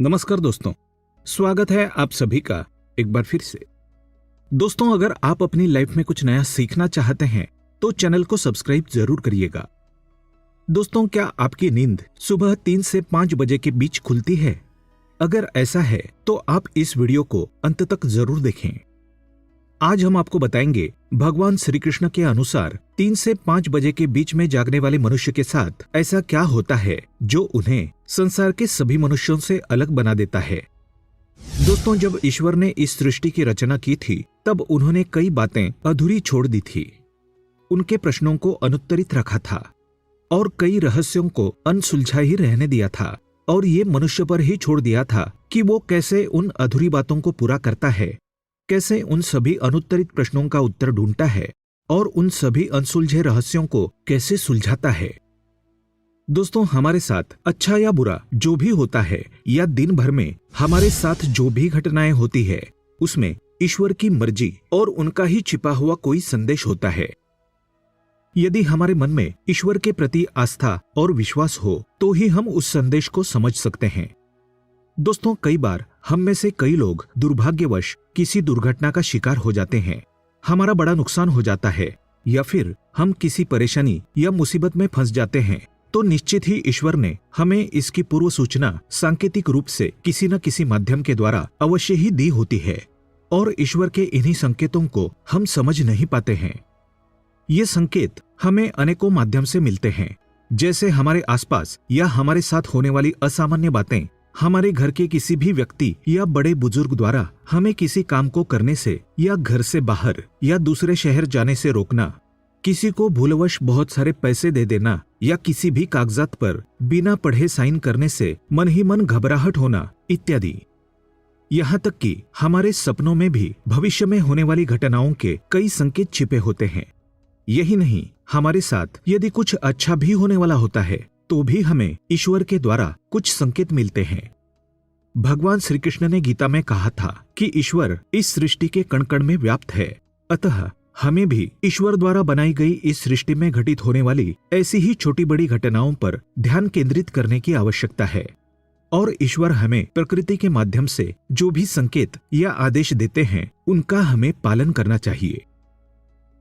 नमस्कार दोस्तों, स्वागत है आप सभी का एक बार फिर से। दोस्तों, अगर आप अपनी लाइफ में कुछ नया सीखना चाहते हैं तो चैनल को सब्सक्राइब जरूर करिएगा। दोस्तों, क्या आपकी नींद सुबह 3 से 5 बजे के बीच खुलती है? अगर ऐसा है तो आप इस वीडियो को अंत तक जरूर देखें। आज हम आपको बताएंगे भगवान श्री कृष्ण के अनुसार 3 से 5 बजे के बीच में जागने वाले मनुष्य के साथ ऐसा क्या होता है जो उन्हें संसार के सभी मनुष्यों से अलग बना देता है। दोस्तों, जब ईश्वर ने इस सृष्टि की रचना की थी तब उन्होंने कई बातें अधूरी छोड़ दी थी, उनके प्रश्नों को अनुत्तरित रखा था और कई रहस्यों को अनसुलझा ही रहने दिया था और ये मनुष्य पर ही छोड़ दिया था कि वो कैसे उन अधूरी बातों को पूरा करता है, कैसे उन सभी अनुत्तरित प्रश्नों का उत्तर ढूंढता है और उन सभी अनसुलझे रहस्यों को कैसे सुलझाता है। दोस्तों, हमारे साथ अच्छा या बुरा जो भी होता है या दिन भर में हमारे साथ जो भी घटनाएं होती है उसमें ईश्वर की मर्जी और उनका ही छिपा हुआ कोई संदेश होता है। यदि हमारे मन में ईश्वर के प्रति आस्था और विश्वास हो तो ही हम उस संदेश को समझ सकते हैं। दोस्तों, कई बार हम में से कई लोग दुर्भाग्यवश किसी दुर्घटना का शिकार हो जाते हैं, हमारा बड़ा नुकसान हो जाता है या फिर हम किसी परेशानी या मुसीबत में फंस जाते हैं तो निश्चित ही ईश्वर ने हमें इसकी पूर्व सूचना सांकेतिक रूप से किसी न किसी माध्यम के द्वारा अवश्य ही दी होती है और ईश्वर के इन्हीं संकेतों को हम समझ नहीं पाते हैं। ये संकेत हमें अनेकों माध्यम से मिलते हैं, जैसे हमारे आसपास या हमारे साथ होने वाली असामान्य बातें, हमारे घर के किसी भी व्यक्ति या बड़े बुजुर्ग द्वारा हमें किसी काम को करने से या घर से बाहर या दूसरे शहर जाने से रोकना, किसी को भूलवश बहुत सारे पैसे दे देना या किसी भी कागजात पर बिना पढ़े साइन करने से मन ही मन घबराहट होना इत्यादि। यहाँ तक कि हमारे सपनों में भी भविष्य में होने वाली घटनाओं के कई संकेत छिपे होते हैं। यही नहीं, हमारे साथ यदि कुछ अच्छा भी होने वाला होता है तो भी हमें ईश्वर के द्वारा कुछ संकेत मिलते हैं। भगवान श्री कृष्ण ने गीता में कहा था कि ईश्वर इस सृष्टि के कण कण में व्याप्त है, अतः हमें भी ईश्वर द्वारा बनाई गई इस सृष्टि में घटित होने वाली ऐसी ही छोटी बड़ी घटनाओं पर ध्यान केंद्रित करने की आवश्यकता है और ईश्वर हमें प्रकृति के माध्यम से जो भी संकेत या आदेश देते हैं उनका हमें पालन करना चाहिए।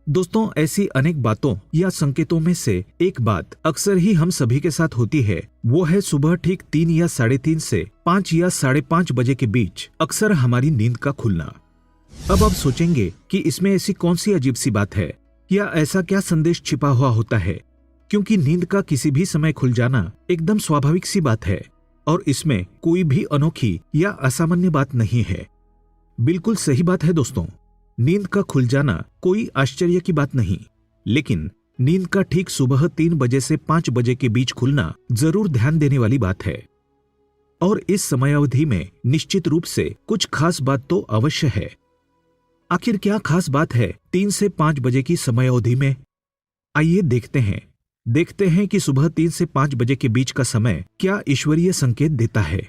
दोस्तों, ऐसी अनेक बातों या संकेतों में से एक बात अक्सर ही हम सभी के साथ होती है, वो है सुबह ठीक 3 या 3:30 से 5 या 5:30 बजे के बीच अक्सर हमारी नींद का खुलना। अब आप सोचेंगे कि इसमें ऐसी कौन सी अजीब सी बात है या ऐसा क्या संदेश छिपा हुआ होता है, क्योंकि नींद का किसी भी समय खुल जाना एकदम स्वाभाविक सी बात है और इसमें कोई भी अनोखी या असामान्य बात नहीं है। बिल्कुल सही बात है दोस्तों, नींद का खुल जाना कोई आश्चर्य की बात नहीं, लेकिन नींद का ठीक सुबह 3 बजे से 5 बजे के बीच खुलना जरूर ध्यान देने वाली बात है और इस समयावधि में निश्चित रूप से कुछ खास बात तो अवश्य है। आखिर क्या खास बात है 3 से 5 बजे की समयावधि में? आइए देखते हैं कि सुबह 3 से 5 बजे के बीच का समय क्या ईश्वरीय संकेत देता है।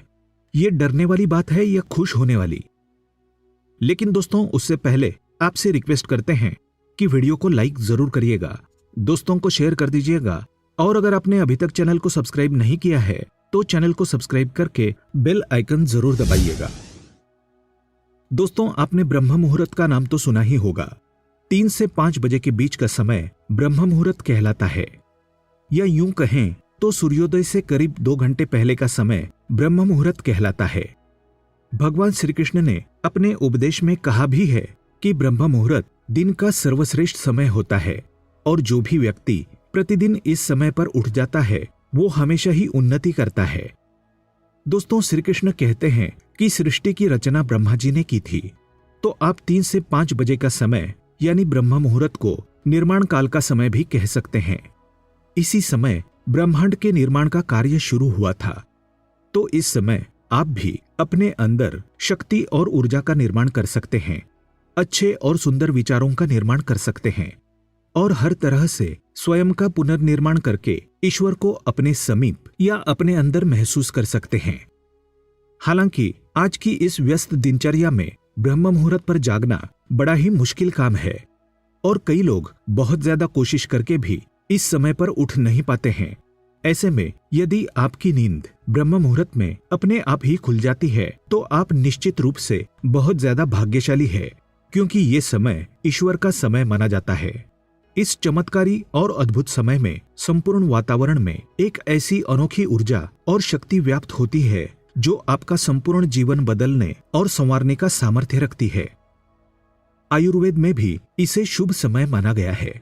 ये डरने वाली बात है या खुश होने वाली? लेकिन दोस्तों, उससे पहले आपसे रिक्वेस्ट करते हैं कि वीडियो को लाइक जरूर करिएगा, दोस्तों को शेयर कर दीजिएगा और अगर आपने अभी तक चैनल को सब्सक्राइब नहीं किया है तो चैनल को सब्सक्राइब करके बेल आइकन जरूर दबाइएगा। दोस्तों, आपने ब्रह्म मुहूर्त का नाम तो सुना ही होगा। 3 से 5 बजे के बीच का समय ब्रह्म मुहूर्त कहलाता है, या यूं कहें तो सूर्योदय से करीब 2 घंटे पहले का समय ब्रह्म मुहूर्त कहलाता है। भगवान श्री कृष्ण ने अपने उपदेश में कहा भी है कि ब्रह्म मुहूर्त दिन का सर्वश्रेष्ठ समय होता है और जो भी व्यक्ति प्रतिदिन इस समय पर उठ जाता है वो हमेशा ही उन्नति करता है। दोस्तों, श्री कृष्ण कहते हैं कि सृष्टि की रचना ब्रह्मा जी ने की थी, तो आप 3 से 5 बजे का समय यानी ब्रह्म मुहूर्त को निर्माण काल का समय भी कह सकते हैं। इसी समय ब्रह्मांड के निर्माण का कार्य शुरू हुआ था, तो इस समय आप भी अपने अंदर शक्ति और ऊर्जा का निर्माण कर सकते हैं, अच्छे और सुंदर विचारों का निर्माण कर सकते हैं और हर तरह से स्वयं का पुनर्निर्माण करके ईश्वर को अपने समीप या अपने अंदर महसूस कर सकते हैं। हालांकि आज की इस व्यस्त दिनचर्या में ब्रह्म मुहूर्त पर जागना बड़ा ही मुश्किल काम है और कई लोग बहुत ज्यादा कोशिश करके भी इस समय पर उठ नहीं पाते हैं ऐसे में यदि आपकी नींद ब्रह्म मुहूर्त में अपने आप ही खुल जाती है तो आप निश्चित रूप से बहुत ज्यादा भाग्यशाली है, क्योंकि ये समय ईश्वर का समय माना जाता है। इस चमत्कारी और अद्भुत समय में संपूर्ण वातावरण में एक ऐसी अनोखी ऊर्जा और शक्ति व्याप्त होती है जो आपका संपूर्ण जीवन बदलने और संवारने का सामर्थ्य रखती है। आयुर्वेद में भी इसे शुभ समय माना गया है।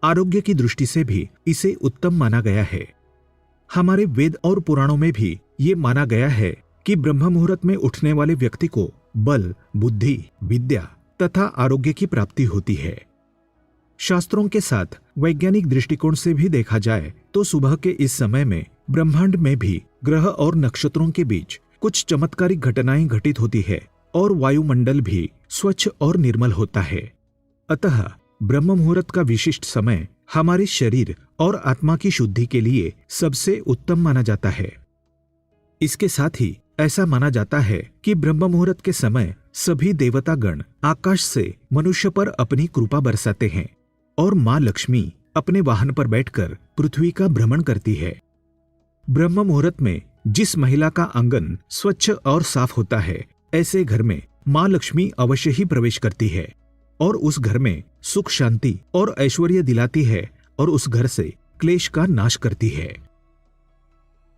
आरोग्य की दृष्टि से भी इसे उत्तम माना गया है। हमारे वेद और पुराणों में भी ये माना गया है कि ब्रह्म मुहूर्त में उठने वाले व्यक्ति को बल, बुद्धि, विद्या तथा आरोग्य की प्राप्ति होती है। शास्त्रों के साथ वैज्ञानिक दृष्टिकोण से भी देखा जाए तो सुबह के इस समय में ब्रह्मांड में भी ग्रह और नक्षत्रों के बीच कुछ चमत्कारिक घटनाएं घटित होती है और वायुमंडल भी स्वच्छ और निर्मल होता है। अतः ब्रह्म मुहूर्त का विशिष्ट समय हमारे शरीर और आत्मा की शुद्धि के लिए सबसे उत्तम माना जाता है। इसके साथ ही ऐसा माना जाता है कि ब्रह्म मुहूर्त के समय सभी देवतागण आकाश से मनुष्य पर अपनी कृपा बरसाते हैं और मां लक्ष्मी अपने वाहन पर बैठकर पृथ्वी का भ्रमण करती है। ब्रह्म मुहूर्त में जिस महिला का आंगन स्वच्छ और साफ होता है, ऐसे घर में मां लक्ष्मी अवश्य ही प्रवेश करती है और उस घर में सुख शांति और ऐश्वर्य दिलाती है और उस घर से क्लेश का नाश करती है।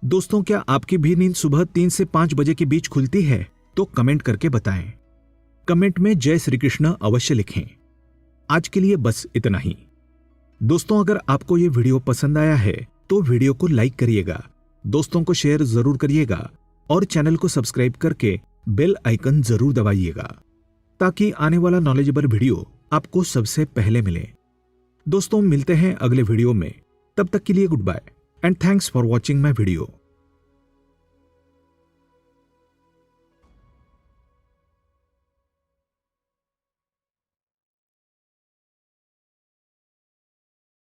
दोस्तों, क्या आपकी भी नींद सुबह 3 से 5 बजे के बीच खुलती है? तो कमेंट करके बताएं। कमेंट में जय श्री कृष्ण अवश्य लिखें। आज के लिए बस इतना ही। दोस्तों, अगर आपको ये वीडियो पसंद आया है तो वीडियो को लाइक करिएगा, दोस्तों को शेयर जरूर करिएगा और चैनल को सब्सक्राइब करके बेल आइकन जरूर दबाइएगा ताकि आने वाला नॉलेजेबल वीडियो आपको सबसे पहले मिले। दोस्तों, मिलते हैं अगले वीडियो में। तब तक के लिए goodbye and thanks for watching my video.